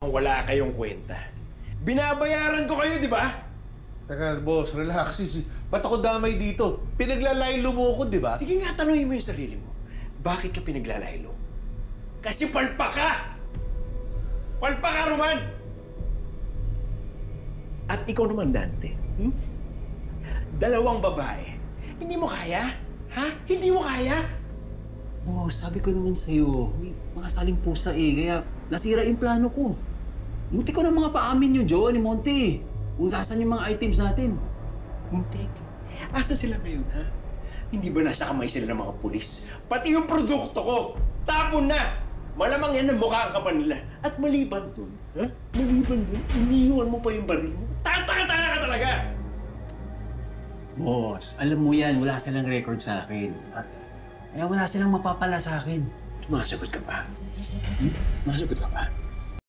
wala kayong kwenta. Binabayaran ko kayo, di ba? Teka, boss, relax. Ba't ako damay dito? Pinaglalaylo mo ko, di ba? Sige nga, tanungin mo yung sarili mo. Bakit ka pinaglalaylo? Kasi palpak ka! Palpak ka, Roman! At ikaw naman, Dante. Dalawang babae. Hindi mo kaya? Ha? Hindi mo kaya? Boss, sabi ko naman sa'yo, may mga saling pusa kaya nasira yung plano ko. Munti ko na mga paamin yung Joe ni Monty. Kung saan yung mga items natin. Muntik. Asa sila ngayon, ha? Hindi ba nasa kamay sila ng mga pulis? Pati yung produkto ko, tapon na! Malamang yan ang mukha ang kapal nila. At maliban dun, ha? Maliban dun, iniiwan mo pa yung baril mo. Tataka-taka ka talaga! Boss, alam mo yan, wala silang record sa akin. At kaya wala silang mapapala sa akin. Masagot ka pa? Masagot ka pa?